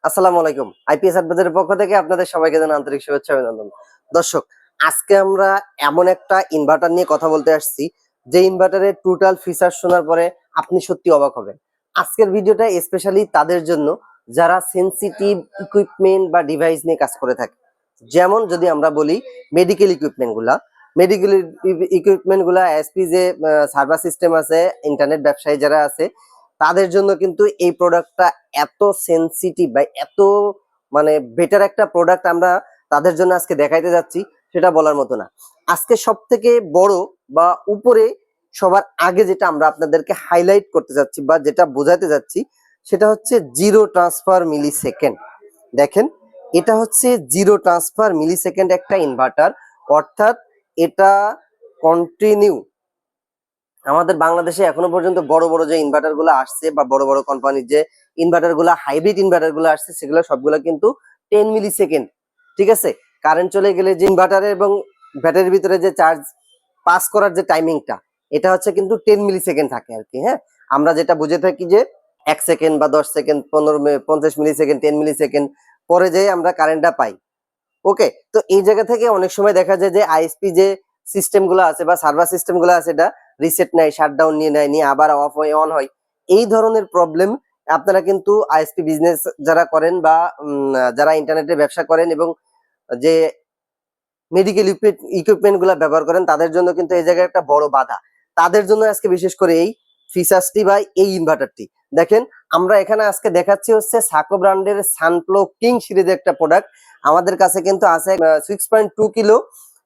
আসসালামু আলাইকুম। আইপিএস অ্যাডভাইজারের পক্ষ থেকে আপনাদের সবাইকে জানাই আন্তরিক শুভেচ্ছা অভিনন্দন। দর্শক, আজকে আমরা এমন একটা ইনভার্টার নিয়ে কথা বলতে আসছি, যে ইনভার্টারের টোটাল ফিচার শোনার পরে আপনি সত্যি অবাক হবেন। আজকের ভিডিওটা স্পেশালি তাদের জন্য যারা সেনসিটিভ ইকুইপমেন্ট বা ডিভাইস নিয়ে কাজ করে থাকে। যেমন যদি আমরা বলি মেডিকেল ইকুইপমেন্ট গুলা, মেডিকেল ইকুইপমেন্ট গুলা এসপি যে সার্ভার সিস্টেম আছে, ইন্টারনেট ব্যবসায়ী যারা আছে তাদের জন্য কিন্তু এই প্রোডাক্টটা এত সেনসিটিভ বা এত মানে বেটার একটা প্রোডাক্ট আমরা তাদের জন্য আজকে দেখাইতে যাচ্ছি, সেটা বলার মতো না। আজকে সব থেকে বড় বা উপরে সবার আগে যেটা আমরা আপনাদেরকে হাইলাইট করতে যাচ্ছি বা যেটা বোঝাতে যাচ্ছি, সেটা হচ্ছে জিরো ট্রান্সফার মিলি সেকেন্ড। দেখেন, এটা হচ্ছে জিরো ট্রান্সফার মিলি সেকেন্ড একটা ইনভার্টার, অর্থাৎ এটা কন্টিনিউ আমাদের বাংলাদেশে এখনো পর্যন্ত বড় বড় যে ইনভার্টার গুলো আসছে বা বড় বড় কোম্পানির যে ইনভার্টার গুলা হাইব্রিড ইনভার্টার গুলো আসছে, সেগুলো সবগুলো কিন্তু 10 মিলি সেকেন্ড। ঠিক আছে, কারেন্ট চলে গেলে যে ইনভার্টার এবং ব্যাটারির ভিতরে যে চার্জ পাস করার যে টাইমিংটা, এটা হচ্ছে কিন্তু 10 মিলি সেকেন্ড থাকে আর কি। হ্যাঁ, আমরা যেটা বুঝে থাকি যে 1 সেকেন্ড বা 10 সেকেন্ড, 50 মিলি সেকেন্ড, 10 মিলি সেকেন্ড পরে যে আমরা কারেন্টটা পাই। ওকে, তো এই জায়গা থেকে অনেক সময় দেখা যায় যে আইএসপি যে সিস্টেম গুলো আছে বা সার্ভার সিস্টেম গুলো আছে, এটা রিসেট নেয়, শাটডাউন নিয়ে নেয়, নিয়ে আবার অফ হয়, অন হয়। এই ধরনের প্রবলেম আপনারা কিন্তু আইএসপি বিজনেস যারা করেন বা যারা ইন্টারনেটে ব্যবসা করেন এবং যে মেডিকেল ইকুইপমেন্ট গুলা ব্যবহার করেন, তাদের জন্য কিন্তু এই জায়গায় একটা বড় বাধা। তাদের জন্য আজকে বিশেষ করে এই ফিচার্সটি বা এই ইনভার্টারটি দেখেন। আমরা এখানে আজকে দেখাচ্ছি হচ্ছে সাকো ব্র্যান্ডের সানপ্লো কিং সিরিজের একটা প্রোডাক্ট। আমাদের কাছে কিন্তু আছে 6.2 কিলো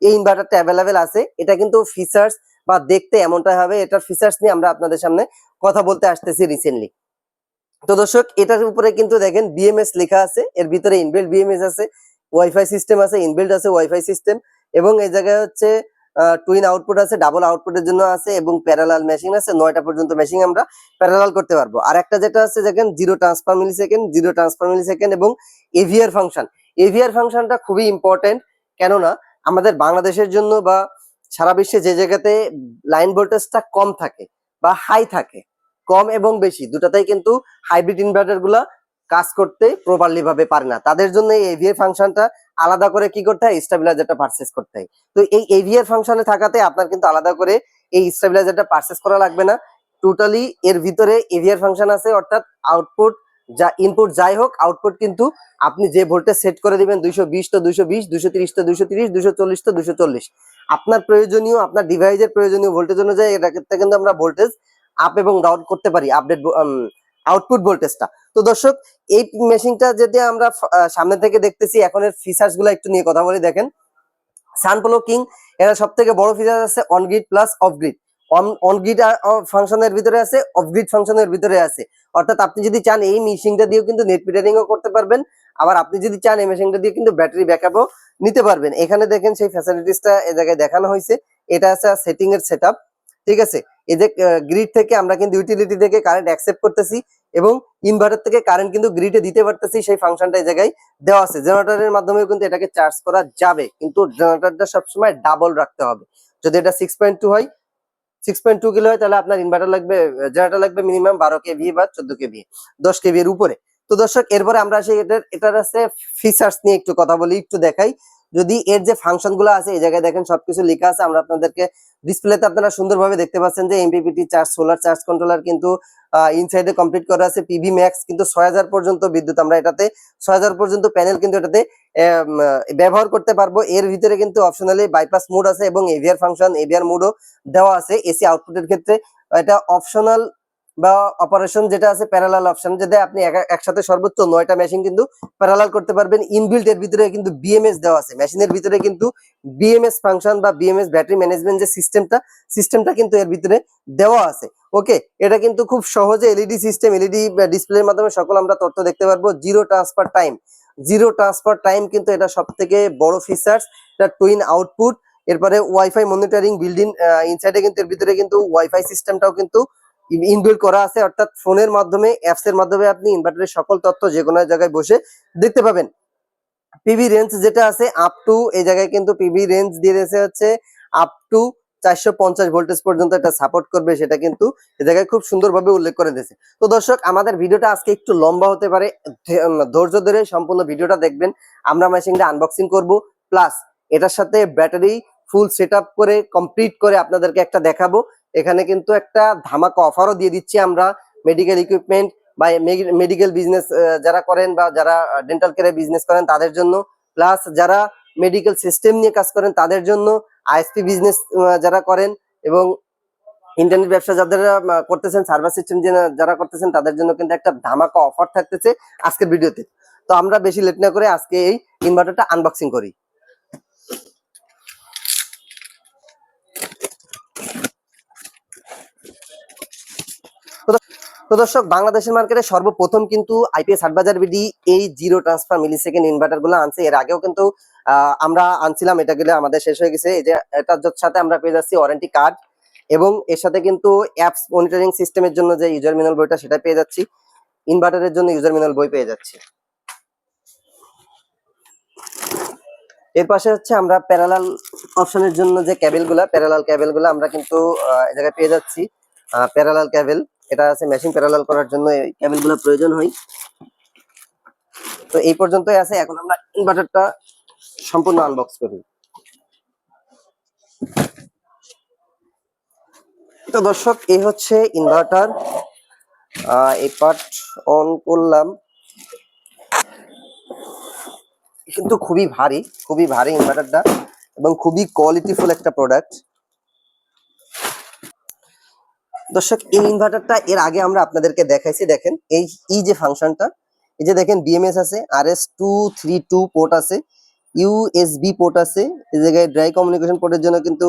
এই ইনভার্টারটা অ্যাভেলেবেল আছে। এটা কিন্তু ফিচার্স বা দেখতে এমনটা হবে, এটার ফিচার্স নিয়ে আমরা আপনাদের সামনে কথা বলতে আসতেছি রিসেন্টলি। তো দর্শক, এটার উপরে কিন্তু দেখেন বিএমএস লেখা আছে, এর ভিতরে ইনবিল্ট বিএমএস আছে, ওয়াইফাই সিস্টেম আছে, ইনবিল্ট আছে ওয়াইফাই সিস্টেম, এবং এই জায়গায় হচ্ছে টুইন আউটপুট আছে, ডাবল আউটপুটের জন্য আছে, এবং প্যারালাল মেশিন আছে। 9টা পর্যন্ত মেশিন আমরা প্যারালাল করতে পারবো। আর একটা যেটা আছে দেখেন, জিরো ট্রান্সফার মিলি সেকেন্ড, জিরো ট্রান্সফার মিলি সেকেন্ড এবং এভিআর ফাংশন। এভিআর ফাংশনটা খুবই ইম্পর্টেন্ট, কেননা আমাদের বাংলাদেশের জন্য বা সারা বিশ্বে যে জায়গাতে লাইন ভোল্টেজটা কম থাকে বা হাই থাকে, কম এবং বেশি দুটাতেই কিন্তু হাইব্রিড ইনভার্টার গুলা কাজ করতে প্রপারলি ভাবে পারে না, তাদের জন্য এই এভিআর ফাংশনটা আলাদা করে কি করতে হয়, স্টেবিলাইজারটা পারচেজ করতে হয়। তো এই এভিআর ফাংশনে থাকাতে আপনার কিন্তু আলাদা করে এই স্টেবিলাইজারটা পারচেজ করা লাগবে না। টোটালি এর ভিতরে এভিআর ফাংশন আছে, অর্থাৎ আউটপুট যা ইনপুট যাই হোক, আউটপুট কিন্তু আপনি যে ভোল্টেজ সেট করে দিবেন, 220 তো 220, 230 তো 230, 240 তো 240, আপনার প্রয়োজনীয় আপনার ডিভাইসের প্রয়োজনীয় ভোল্টেজ অনুযায়ী এটাকে কিন্তু আমরা ভোল্টেজ আপ এবং ডাউন করতে পারি, আপডেট আউটপুট ভোল্টেজটা। তো দর্শক, এই মেশিনটা যদি আমরা সামনে থেকে দেখতেছি, এখন এর ফিচার্স গুলো একটু নিয়ে কথা বলি। দেখেন, সানপ্লো কিং, এর সব থেকে বড় ফিচার আছে on grid plus of grid. On grid ফাংশনের ভিতরে আছে, অফ গ্রিড ফাংশনের ভিতরে আছে। অর্থাৎ আপনি যদি চান এই মেশিনটা দিয়েও কিন্তু নেট মিটারিংও করতে পারবেন, আবার আপনি যদি চান এই মেশিনটা দিয়ে কিন্তু ব্যাটারি ব্যাকআপও নিতে পারবেন। এখানে দেখেন সেই ফ্যাসিলিটিসটা এই জায়গায় দেখানো হয়েছে। এটা আছে সেটিং এর সেটআপ। ঠিক আছে, এই যে গ্রিড থেকে আমরা কিন্তু ইউটিলিটি থেকে কারেন্ট অ্যাকসেপ্ট করতেছি এবং ইনভার্টার থেকে কারেন্ট কিন্তু গ্রিডে দিতে পারতেছি, সেই ফাংশনটা এই জায়গায় দেওয়া আছে। জেনারেটরের মাধ্যমেও কিন্তু এটাকে চার্জ করা যাবে, কিন্তু জেনারেটরটা সবসময় ডাবল রাখতে হবে। যদি এটা 6.2 হয়, 6.2 কিলো হয়, তাহলে আপনার ইনভার্টার লাগবে, জেনারেটর লাগবে মিনিমাম 12 কেভি বা 14 কেভি, 10 কেভি এর উপরে। তো দর্শক, এরপরে আমরা আসি এটার আছে ফিচার্স নিয়ে একটু কথা বলি, একটু দেখাই। যদি এর যে ফাংশন গুলো আছে, এই জায়গায় দেখেন সবকিছু লেখা আছে। আমরা আপনাদেরকে ডিসপ্লেতে আপনারা সুন্দরভাবে দেখতে পাচ্ছেন যে MPPT charge, solar charge controller কিন্তু ইনসাইডে কমপ্লিট করা আছে। পিভি ম্যাক্স কিন্তু 6000 পর্যন্ত বিদ্যুৎ আমরা এটাতে 6000 পর্যন্ত প্যানেল কিন্তু এটাতে ব্যবহার করতে পারবো। এর ভিতরে কিন্তু অপশনালি বাইপাস মোড আছে এবং এভিআর ফাংশন, এভিআর মোডও দেওয়া আছে। এসি আউটপুটের ক্ষেত্রে এটা অপশনাল বা অপারেশন যেটা আছে প্যারালাল অপশন, যেটা আপনি একসাথে সর্বোচ্চ 9টা মেশিন কিন্তু প্যারালাল করতে পারবেন। ইনবিল্ট এর ভিতরে কিন্তু বিএমএস দেওয়া আছে, মেশিনের ভিতরে কিন্তু বিএমএস ফাংশন বা বিএমএস ব্যাটারি ম্যানেজমেন্ট যে সিস্টেমটা কিন্তু এর ভিতরে দেওয়া আছে। ওকে, এটা কিন্তু খুব সহজে এলইডি সিস্টেম, এলইডি ডিসপ্লের মাধ্যমে সকল আমরা তথ্য দেখতে পারবো। Zero transfer time, zero transfer time কিন্তু এটা সব থেকে বড় ফিচার্স। এটা টুইন আউটপুট, এরপরে ওয়াইফাই মনিটরিং বিল্ডিং, ইনসাইডে কিন্তু এর ভিতরে কিন্তু ওয়াইফাই সিস্টেমটাও কিন্তু ইনবিল্ট করা আছে, অর্থাৎ ফোনের মাধ্যমে, অ্যাপস এর মাধ্যমে আপনি ইনভার্টারের সকল তথ্য যে কোনো জায়গায় বসে দেখতে পাবেন। পিভি রেঞ্জ যেটা আছে আপ টু, এই জায়গায় কিন্তু পিভি রেঞ্জ দিয়ে দিয়েছে হচ্ছে আপ টু 450 ভোল্টেজ পর্যন্ত এটা সাপোর্ট করবে, সেটা কিন্তু এ জায়গায় খুব সুন্দরভাবে উল্লেখ করে দিয়েছে। তো দর্শক, আমাদের ভিডিওটা আজকে একটু লম্বা হতে পারে, ধৈর্য ধরে সম্পূর্ণ ভিডিওটা দেখবেন। আমরা মেশিনটা আনবক্সিং করব, প্লাস এটার সাথে ব্যাটারি ফুল সেটআপ করে কমপ্লিট করে আপনাদেরকে একটা দেখাবো। এখানে কিন্তু একটা ধামাকা অফারও দিয়ে দিচ্ছি আমরা, মেডিকেল ইকুইপমেন্ট বা মেডিকেল বিজনেস যারা করেন বা যারা ডেন্টাল কেয়ারে বিজনেস করেন তাদের জন্য, প্লাস যারা মেডিকেল সিস্টেম নিয়ে কাজ করেন তাদের জন্য, আইএসপি বিজনেস যারা করেন এবং ইন্টারনেট ব্যবসা যারা করতেছেন, সার্ভার সিস্টেম যারা করতেছেন তাদের জন্য কিন্তু একটা ধামাকা অফার থাকতেছে আজকের ভিডিওতে। তো আমরা বেশি লেট না করে আজকে এই ইনভার্টারটা আনবক্সিং করি। তো দর্শক, বাংলাদেশের মার্কেটে সর্বপ্রথম কিন্তু আইপিএস 6000 বিডি এই জিরো ট্রান্সফার মিলি সেকেন্ড ইনভার্টার গুলো আনছে। এর আগেও কিন্তু আমরা আনছিলাম, এটা গেলে আমাদের শেষ হয়ে গেছে। এই যে এটার সাথে আমরা পেয়ে যাচ্ছি ওয়ারেন্টি কার্ড, এবং এর সাথে কিন্তু অ্যাপস মনিটরিং সিস্টেমের জন্য যে ইউজার ম্যানুয়াল বইটা সেটা পেয়ে যাচ্ছি, ইনভার্টারের জন্য ইউজার ম্যানুয়াল বই পেয়ে যাচ্ছি। এর পাশে হচ্ছে আমরা প্যারালাল অপশনের জন্য যে প্যারালাল ক্যাবেলগুলো আমরা কিন্তু এই জায়গায় পেয়ে যাচ্ছি। প্যারালাল ক্যাবেল, এটা আছে মেশিন প্যারালাল করার জন্য এই ক্যাবেলগুলো প্রয়োজন হয়। তো এই পর্যন্তই আছে, এখন আমরা ইনভার্টারটা সম্পূর্ণ আনবক্স করি। তো দর্শক, এই হচ্ছে ইনভার্টার। এই পার্ট অন করলাম, কিন্তু খুবই ভারী ইনভার্টারটা এবং খুবই কোয়ালিটিফুল একটা প্রোডাক্ট। দর্শক, এই ইনভার্টারটা এর আগে আমরা আপনাদেরকে দেখাইছি। দেখেন এই যে ফাংশনটা, এই যে দেখেন বিএমএস আছে, RS232 পোর্ট আছে, ইউএসবি পোর্ট আছে, এই জায়গায় ড্রাই কমিউনিকেশন পোর্টের জন্য কিন্তু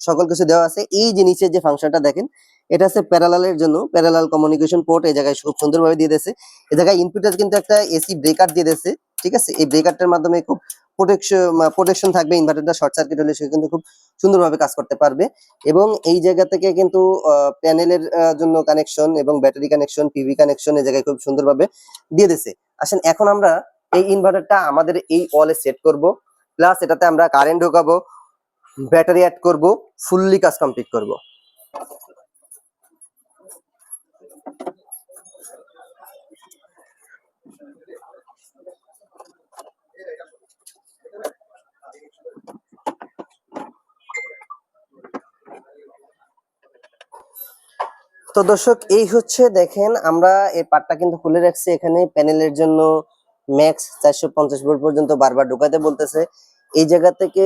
সকল কিছু দেওয়া আছে। এই যে নিচের যে ফাংশনটা দেখেন, এটা আছে প্যারালালের জন্য, প্যারালাল কমিউনিকেশন পোর্ট এই জায়গায় খুব সুন্দরভাবে দিয়ে দিয়েছে। এই জায়গায় ইনপুটে কিন্তু একটা এসি ব্রেকার দিয়ে দিয়েছে, ঠিক আছে। এই ব্রেকারটার মাধ্যমে খুব প্রোটেকশন থাকবে, ইনভার্টারটা শর্ট সার্কিট হলে সে কিন্তু খুব সুন্দরভাবে কাজ করতে পারবে। এবং এই জায়গা থেকে কিন্তু প্যানেলের জন্য কানেকশন এবং ব্যাটারি কানেকশন, পিভি কানেকশন এই জায়গায় খুব সুন্দরভাবে দিয়ে দিয়েছে। আসেন, এখন আমরা এই ইনভার্টারটা আমাদের এই ওয়ালে সেট করব, প্লাস এটাতে আমরা কারেন্ট ঢোকাবো, ব্যাটারি অ্যাড করব, ফুললি কাজ কমপ্লিট করব। তো দর্শক, এই হচ্ছে দেখেন, আমরা এই পার্টটা কিন্তু খুলে রাখছি। এখানে প্যানেলের জন্য ম্যাক্স 450 ভোল্ট পর্যন্ত বারবার ঢোকাতে বলতেছে। এই জায়গা থেকে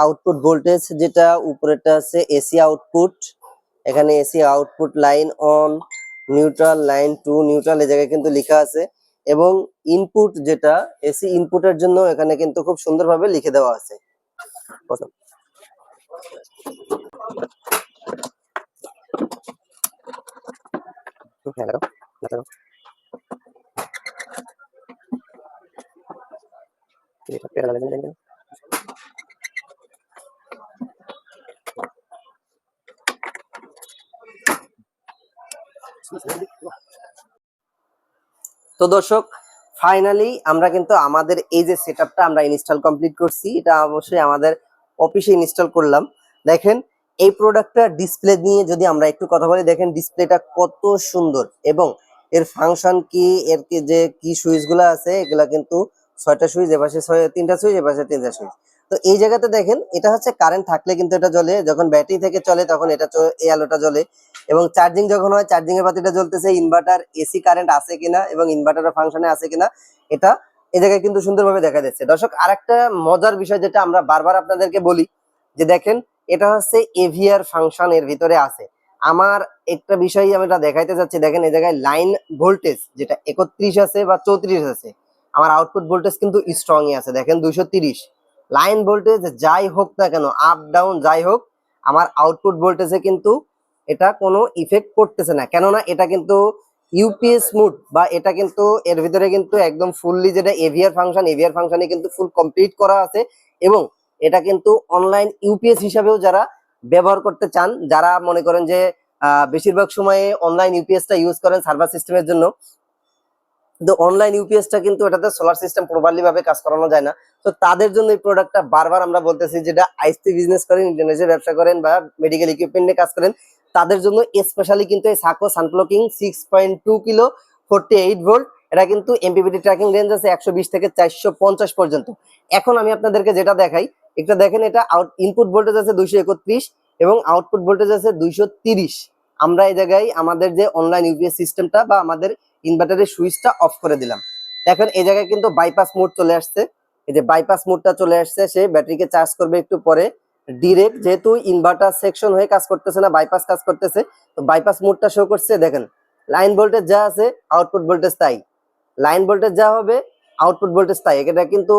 আউটপুট ভোল্টেজ যেটা উপরেটা আছে এসি আউটপুট, এখানে AC output line on, neutral line to neutral এই জায়গায় কিন্তু লেখা আছে। এবং ইনপুট যেটা এসি ইনপুটের জন্য এখানে কিন্তু খুব সুন্দরভাবে লিখে দেওয়া আছে। হ্যালো, তো দর্শক, ফাইনালি আমরা কিন্তু আমাদের এই যে সেটআপটা আমরা ইনস্টল কমপ্লিট করছি, এটা অবশ্যই আমাদের অফিসে ইনস্টল করলাম। দেখেন, এই প্রোডাক্টটা ডিসপ্লে নিয়ে যদি আমরা একটু কথা বলি, দেখেন ডিসপ্লেটা কত সুন্দর এবং এর ফাংশন কি, এর যে কি সুইচ গুলা আছে, এগুলা কিন্তু 6টা সুইচ, এপাশে 3টা সুইচ, এপাশে 3টা সুইচ। তো এই জায়গাতে দেখেন, এটা হচ্ছে কারেন্ট থাকলে কিন্তু এটা জ্বলে, যখন ব্যাটারি থেকে চলে তখন এটা এই আলোটা জ্বলে, এবং চার্জিং যখন হয় চার্জিং এর বাতিটা জ্বলতেছে। ইনভার্টার এসি কারেন্ট আছে কিনা এবং ইনভার্টারের ফাংশনে আছে কিনা এটা এই জায়গায় কিন্তু সুন্দরভাবে দেখা যাচ্ছে। দর্শক, আরেকটা মজার বিষয় যেটা আমরা বারবার আপনাদেরকে বলি, যে দেখেন এটা হচ্ছে এভিআর ফাংশন এর ভিতরে আছে। আমার একটা বিষয় আমি এটা দেখাইতে চাচ্ছি। দেখেন, এই জায়গায় লাইন ভোল্টেজ যেটা 31 আছে বা 34 আছে, আমার আউটপুট ভোল্টেজ কিন্তু স্ট্রংই আছে। দেখেন 230 লাইন ভোল্টেজ যাই হোক না কেন, আপ ডাউন যাই হোক, আমার আউটপুট ভোল্টেজে কিন্তু এটা কোনো ইফেক্ট করতেছে না, কেননা এটা কিন্তু ইউপিএস মোড, বা এটা কিন্তু এর ভিতরে কিন্তু একদম ফুললি যেটা এভিআর ফাংশনে কিন্তু ফুল কমপ্লিট করা আছে। এবং এটা কিন্তু অনলাইন ইউপিএস হিসাবেও যারা ব্যবহার করতে চান, যারা মনে করেন যে বেশিরভাগ সময়ে অনলাইন ইউপিএসটা ইউজ করেন সার্ভার সিস্টেমের জন্য, তো অনলাইন ইউপিএসটা কিন্তু এটাতে সোলার সিস্টেম প্রপারলি ভাবে কাজ করানো যায় না। তো তাদের জন্য এই প্রোডাক্টটা বারবার আমরা বলতেছি, যেটা আইসি বিজনেস করেন, ইন্টারনেটে ব্যবসা করেন বা মেডিকেল ইকুইপমেন্ট নিয়ে কাজ করেন, তাদের জন্য স্পেশালি কিন্তু এই সাকো সানপ্লকিং 6.2 কিলো 48 ভোল্ট, এটা কিন্তু এমপিপিটি ট্র্যাকিং রেঞ্জ আছে 120 থেকে 450 পর্যন্ত। এখন আমি আপনাদেরকে যেটা দেখাই, একটা দেখেন, এটা ইনপুট ভোল্টেজ আছে 231 এবং আউটপুট ভোল্টেজ আছে 230। আমরা এই জায়গায় আমাদের যে অনলাইন ইউপিএস সিস্টেমটা বা আমাদের ইনভার্টারের সুইচটা অফ করে দিলাম। দেখেন এই জায়গায় কিন্তু বাইপাস মোড চলে আসছে। এই যে বাইপাস মোডটা চলে আসছে, সে ব্যাটারিকে চার্জ করবে একটু পরে ডিরেক্ট, যেহেতু ইনভার্টার সেকশন হয়ে কাজ করতেছে না, বাইপাস কাজ করতেছে, তো বাইপাস মোডটা শো করছে। দেখেন লাইন ভোল্টেজ যা আছে আউটপুট ভোল্টেজ তাই, লাইন ভোল্টেজ যা হবে আউটপুট ভোল্টেজ তাই। এটা কিন্তু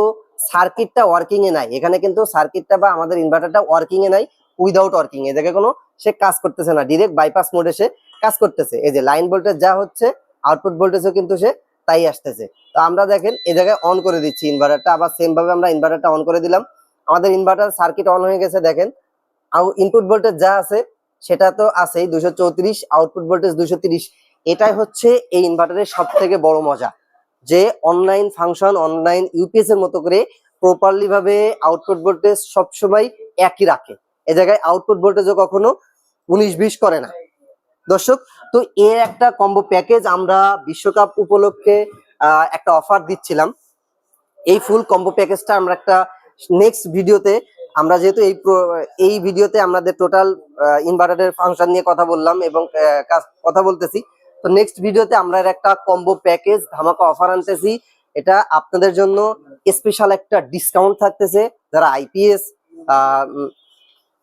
সার্কিটটা ওয়ার্কিং এ নাই, এখানে কিন্তু সার্কিটটা বা আমাদের ইনভার্টারটা ওয়ার্কিং এ নাই, উইদাউট ওয়ার্কিং এ দেখে কোনো সে কাজ করতেছে না, ডিরেক্ট বাইপাস মোডে সে কাজ করতেছে। এই যে লাইন ভোল্টেজ যা হচ্ছে আউটপুট ভোল্টেজও কিন্তু সে তাই আসতেছে। তো আমরা দেখেন এই জায়গায় অন করে দিচ্ছি ইনভার্টারটা, আবার সেম ভাবে আমরা ইনভার্টারটা অন করে দিলাম, আমাদের ইনভার্টার সার্কিট অন হয়ে গেছে। দেখেন ইনপুট ভোল্টেজ যা আছে সেটা তো আছেই 234, আউটপুট ভোল্টেজ 230। এটাই হচ্ছে এই ইনভার্টারের সব থেকে বড় মজা, যে অনলাইন ফাংশন, অনলাইন ইউপিএস এর মতো করে প্রপারলি ভাবে আউটপুট ভোল্টেজ সবসময় একই রাখে। এ জায়গায় আউটপুট ভোল্টেজও কখনো 19-20 করে না। দর্শক, তো এর একটা কম্বো প্যাকেজ আমরা বিশ্বকাপ উপলক্ষে একটা অফার দিচ্ছিলাম। এই ফুল কম্বো প্যাকেজটা আমরা একটা নেক্সট ভিডিওতে, আমরা যেহেতু এই ভিডিওতে আমাদের টোটাল ইনভার্টারের ফাংশন নিয়ে কথা বললাম এবং কথা বলতেছি, তো নেক্সট ভিডিওতে আমরা এর একটা কম্বো প্যাকেজ ধামাকা অফার আনতেছি। এটা আপনাদের জন্য স্পেশাল একটা ডিসকাউন্ট থাকতেছে, যারা আইপিএস,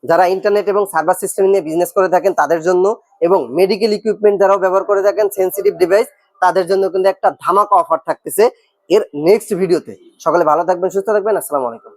যারা ইন্টারনেট এবং সার্ভার সিস্টেম নিয়ে বিজনেস করে থাকেন তাদের জন্য, এবং মেডিকেল ইকুইপমেন্ট যারাও ব্যবহার করে থাকেন, সেন্সিটিভ ডিভাইস, তাদের জন্য কিন্তু একটা ধামাকা অফার থাকতেছে এর নেক্সট ভিডিওতে। সকলে ভালো থাকবেন, সুস্থ থাকবেন, আসসালামু আলাইকুম।